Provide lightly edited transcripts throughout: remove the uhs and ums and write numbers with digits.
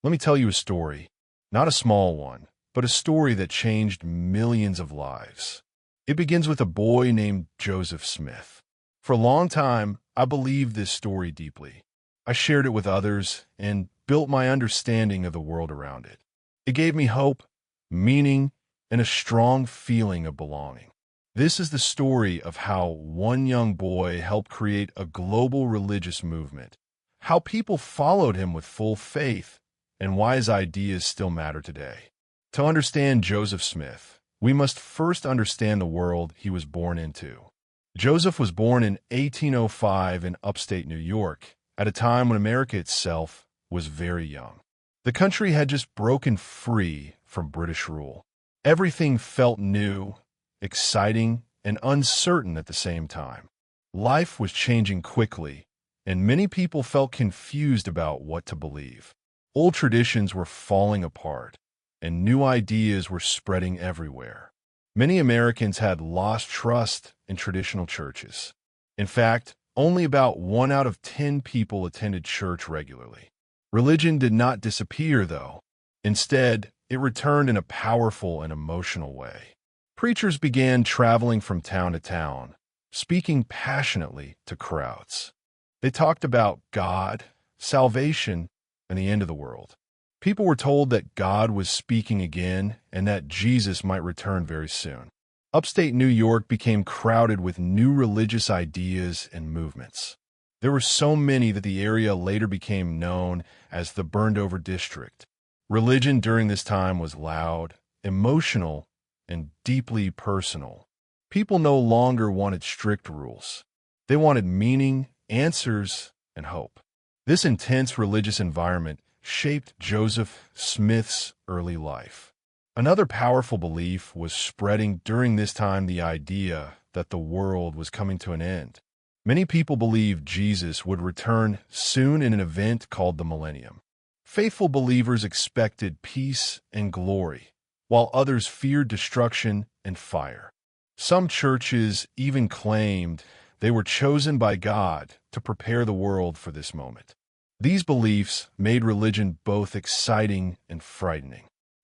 Let me tell you a story, not a small one, but a story that changed millions of lives. It begins with a boy named Joseph Smith. For a long time, I believed this story deeply. I shared it with others and built my understanding of the world around it. It gave me hope, meaning, and a strong feeling of belonging. This is the story of how one young boy helped create a global religious movement, how people followed him with full faith, and why his ideas still matter today. To understand Joseph Smith, we must first understand the world he was born into. Joseph was born in 1805 in upstate New York, at a time when America itself was very young. The country had just broken free from British rule. Everything felt new, exciting, and uncertain at the same time. Life was changing quickly, and many people felt confused about what to believe. Old traditions were falling apart, and new ideas were spreading everywhere. Many Americans had lost trust in traditional churches. In fact, only about 1 out of 10 people attended church regularly. Religion did not disappear, though. Instead, it returned in a powerful and emotional way. Preachers began traveling from town to town, speaking passionately to crowds. They talked about God, salvation, and the end of the world. People were told that God was speaking again and that Jesus might return very soon. Upstate New York became crowded with new religious ideas and movements. There were so many that the area later became known as the burned-over district. Religion during this time was loud, emotional, and deeply personal. People no longer wanted strict rules. They wanted meaning, answers, and hope. This intense religious environment shaped Joseph Smith's early life. Another powerful belief was spreading during this time, the idea that the world was coming to an end. Many people believed Jesus would return soon in an event called the Millennium. Faithful believers expected peace and glory, while others feared destruction and fire. Some churches even claimed they were chosen by God to prepare the world for this moment. These beliefs made religion both exciting and frightening.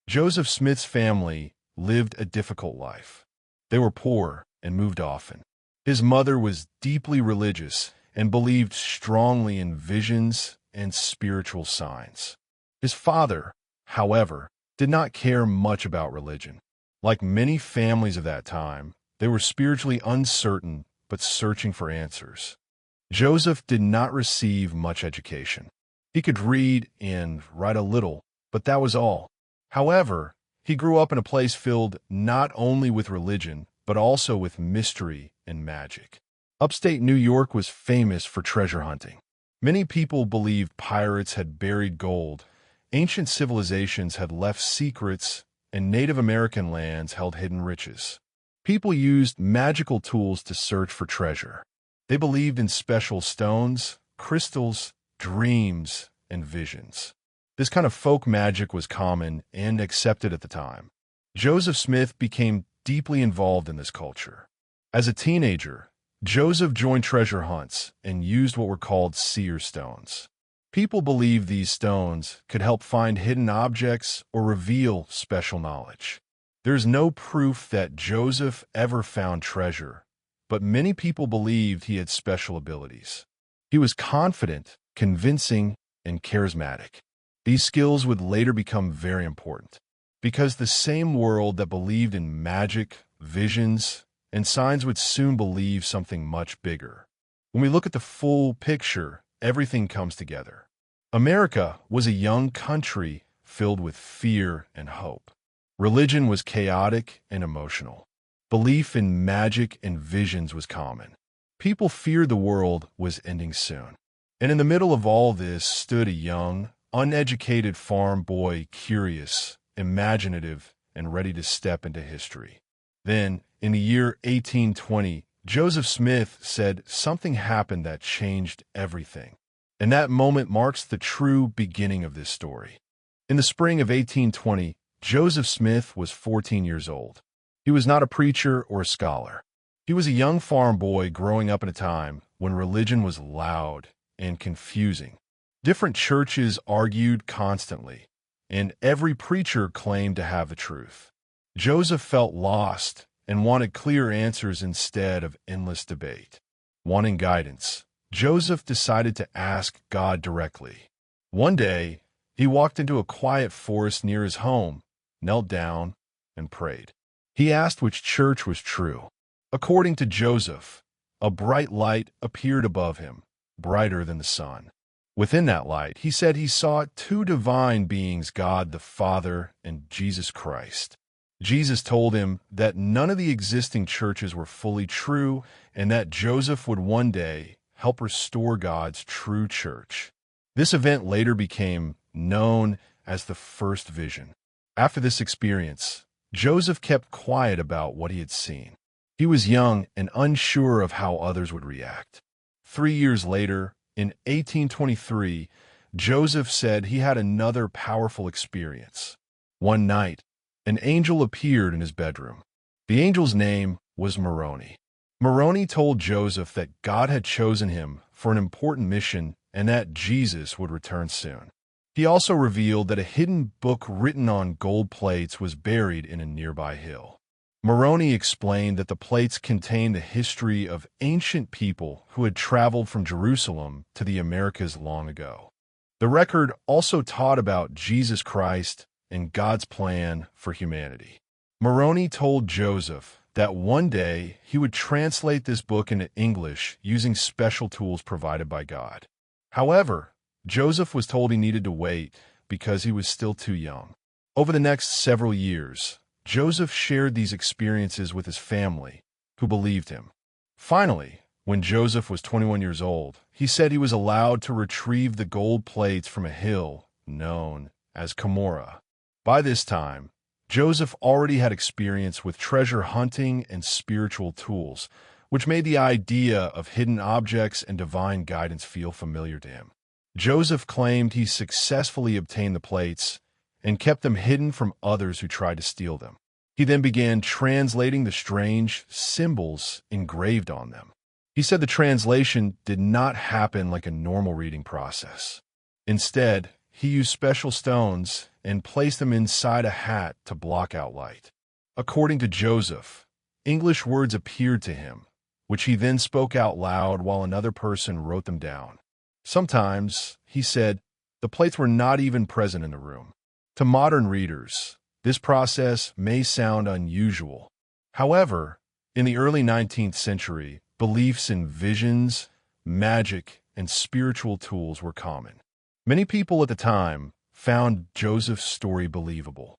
Joseph Smith's family lived a difficult life. They were poor and moved often. His mother was deeply religious and believed strongly in visions and spiritual signs. His father, however, did not care much about religion. Like many families of that time, they were spiritually uncertain but searching for answers. Joseph did not receive much education. He could read and write a little, but that was all. However, he grew up in a place filled not only with religion, but also with mystery and magic. Upstate New York was famous for treasure hunting. Many people believed pirates had buried gold, ancient civilizations had left secrets, and Native American lands held hidden riches. People used magical tools to search for treasure. They believed in special stones, crystals, dreams, and visions. This kind of folk magic was common and accepted at the time. Joseph Smith became deeply involved in this culture. As a teenager, Joseph joined treasure hunts and used what were called seer stones. People believed these stones could help find hidden objects or reveal special knowledge. There's no proof that Joseph ever found treasure, but many people believed he had special abilities. He was confident, convincing, and charismatic. These skills would later become very important, because the same world that believed in magic, visions, and signs would soon believe something much bigger. When we look at the full picture, everything comes together. America was a young country filled with fear and hope. Religion was chaotic and emotional. Belief in magic and visions was common. People feared the world was ending soon. And in the middle of all this stood a young, uneducated farm boy, curious, imaginative, and ready to step into history. Then, in the year 1820, Joseph Smith said something happened that changed everything. And that moment marks the true beginning of this story. In the spring of 1820, Joseph Smith was 14 years old. He was not a preacher or a scholar. He was a young farm boy growing up in a time when religion was loud and confusing. Different churches argued constantly, and every preacher claimed to have the truth. Joseph felt lost and wanted clear answers instead of endless debate. Wanting guidance, Joseph decided to ask God directly. One day, he walked into a quiet forest near his home, knelt down, and prayed. He asked which church was true. According to Joseph, a bright light appeared above him, brighter than the sun. Within that light, he said he saw two divine beings, God the Father and Jesus Christ. Jesus told him that none of the existing churches were fully true and that Joseph would one day help restore God's true church. This event later became known as the first vision. After this experience, Joseph kept quiet about what he had seen. He was young and unsure of how others would react. 3 years later, in 1823, Joseph said he had another powerful experience. One night, an angel appeared in his bedroom. The angel's name was Moroni. Moroni told Joseph that God had chosen him for an important mission and that Jesus would return soon. He also revealed that a hidden book written on gold plates was buried in a nearby hill. Moroni explained that the plates contained the history of ancient people who had traveled from Jerusalem to the Americas long ago. The record also taught about Jesus Christ and God's plan for humanity. Moroni told Joseph that one day he would translate this book into English using special tools provided by God. However, Joseph was told he needed to wait because he was still too young. Over the next several years, Joseph shared these experiences with his family, who believed him. Finally, when Joseph was 21 years old, he said he was allowed to retrieve the gold plates from a hill known as Cumorah. By this time, Joseph already had experience with treasure hunting and spiritual tools, which made the idea of hidden objects and divine guidance feel familiar to him. Joseph claimed he successfully obtained the plates and kept them hidden from others who tried to steal them. He then began translating the strange symbols engraved on them. He said the translation did not happen like a normal reading process. Instead, he used special stones and placed them inside a hat to block out light. According to Joseph, English words appeared to him, which he then spoke out loud while another person wrote them down. Sometimes, he said, the plates were not even present in the room. To modern readers, this process may sound unusual. However, in the early 19th century, beliefs in visions, magic, and spiritual tools were common. Many people at the time found Joseph's story believable.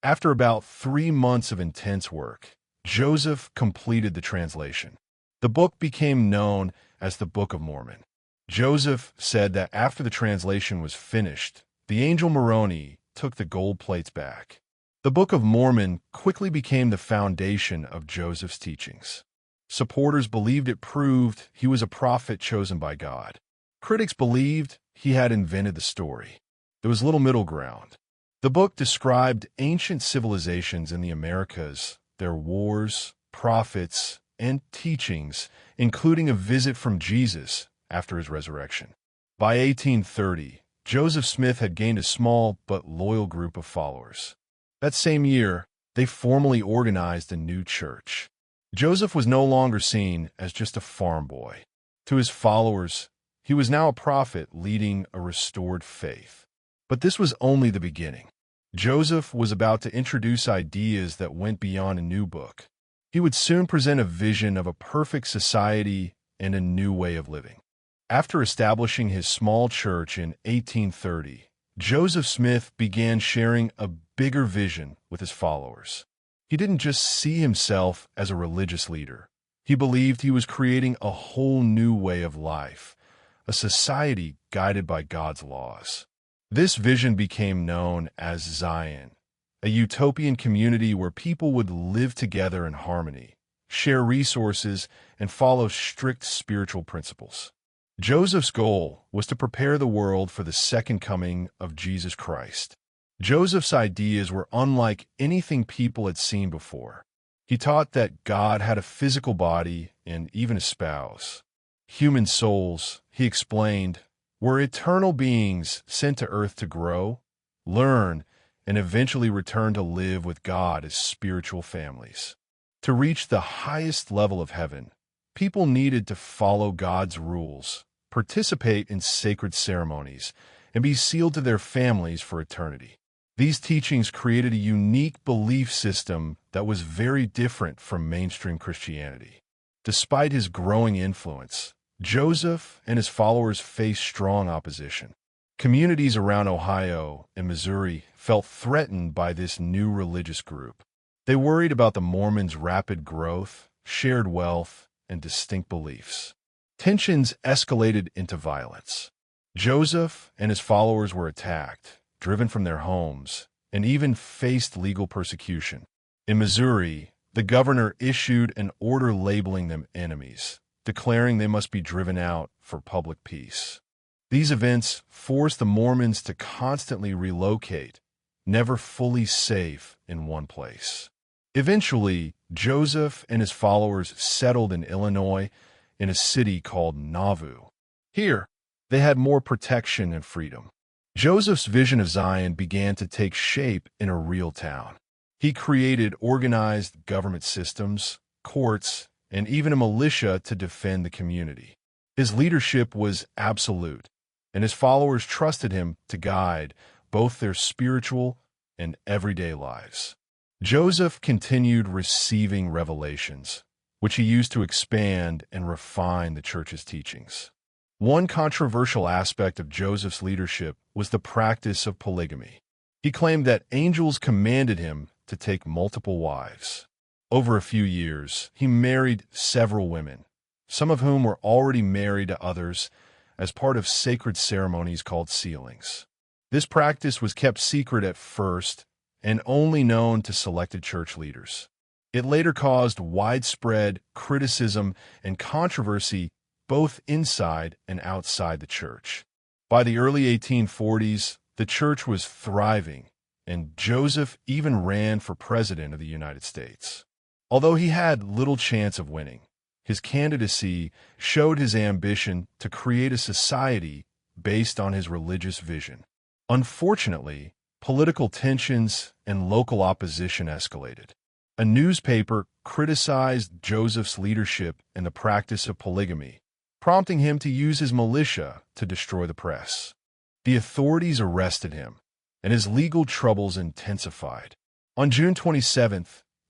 After about 3 months of intense work, Joseph completed the translation. The book became known as the Book of Mormon. Joseph said that after the translation was finished, the angel Moroni took the gold plates back. The Book of Mormon quickly became the foundation of Joseph's teachings. Supporters believed it proved he was a prophet chosen by God. Critics believed he had invented the story. There was little middle ground. The book described ancient civilizations in the Americas, their wars, prophets, and teachings, including a visit from Jesus after his resurrection. By 1830, Joseph Smith had gained a small but loyal group of followers. That same year, they formally organized a new church. Joseph was no longer seen as just a farm boy. To his followers, he was now a prophet leading a restored faith. But this was only the beginning. Joseph was about to introduce ideas that went beyond a new book. He would soon present a vision of a perfect society and a new way of living. After establishing his small church in 1830, Joseph Smith began sharing a bigger vision with his followers. He didn't just see himself as a religious leader. He believed he was creating a whole new way of life, a society guided by God's laws. This vision became known as Zion, a utopian community where people would live together in harmony, share resources, and follow strict spiritual principles. Joseph's goal was to prepare the world for the second coming of Jesus Christ. Joseph's ideas were unlike anything people had seen before. He taught that God had a physical body and even a spouse. Human souls, he explained, were eternal beings sent to earth to grow, learn, and eventually return to live with God as spiritual families. To reach the highest level of heaven, people needed to follow God's rules, participate in sacred ceremonies, and be sealed to their families for eternity. These teachings created a unique belief system that was very different from mainstream Christianity. Despite his growing influence, Joseph and his followers faced strong opposition. Communities around Ohio and Missouri felt threatened by this new religious group. They worried about the Mormons' rapid growth, shared wealth, and distinct beliefs. Tensions escalated into violence. Joseph and his followers were attacked, driven from their homes, and even faced legal persecution. In Missouri, the governor issued an order labeling them enemies, declaring they must be driven out for public peace. These events forced the Mormons to constantly relocate, never fully safe in one place. Eventually, Joseph and his followers settled in Illinois in a city called Nauvoo. Here, they had more protection and freedom. Joseph's vision of Zion began to take shape in a real town. He created organized government systems, courts, and even a militia to defend the community. His leadership was absolute, and his followers trusted him to guide both their spiritual and everyday lives. Joseph continued receiving revelations, which he used to expand and refine the church's teachings. One controversial aspect of Joseph's leadership was the practice of polygamy. He claimed that angels commanded him to take multiple wives. Over a few years, he married several women, some of whom were already married to others as part of sacred ceremonies called sealings. This practice was kept secret at first and only known to selected church leaders. It later caused widespread criticism and controversy both inside and outside the church. By the early 1840s, the church was thriving, and Joseph even ran for president of the United States. Although he had little chance of winning, his candidacy showed his ambition to create a society based on his religious vision. Unfortunately, political tensions and local opposition escalated. A newspaper criticized Joseph's leadership and the practice of polygamy, prompting him to use his militia to destroy the press. The authorities arrested him, and his legal troubles intensified. On June 27,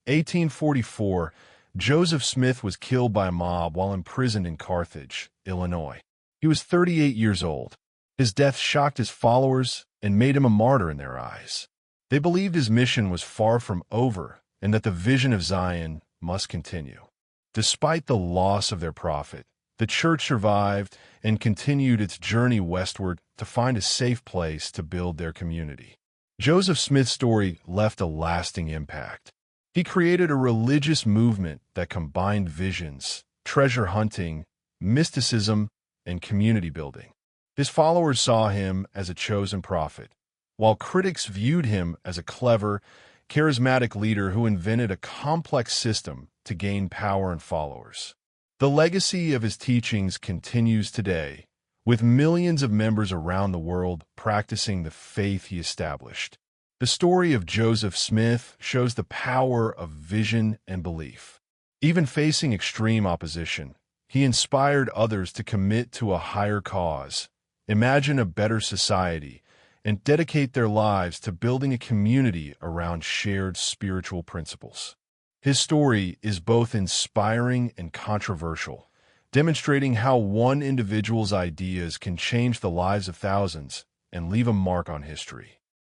1844, Joseph Smith was killed by a mob while imprisoned in Carthage, Illinois. He was 38 years old. His death shocked his followers and made him a martyr in their eyes. They believed his mission was far from over and that the vision of Zion must continue. Despite the loss of their prophet, the church survived and continued its journey westward to find a safe place to build their community. Joseph Smith's story left a lasting impact. He created a religious movement that combined visions, treasure hunting, mysticism, and community building. His followers saw him as a chosen prophet, while critics viewed him as a clever, charismatic leader who invented a complex system to gain power and followers. The legacy of his teachings continues today, with millions of members around the world practicing the faith he established. The story of Joseph Smith shows the power of vision and belief. Even facing extreme opposition, he inspired others to commit to a higher cause, imagine a better society, and dedicate their lives to building a community around shared spiritual principles. His story is both inspiring and controversial, demonstrating how one individual's ideas can change the lives of thousands and leave a mark on history.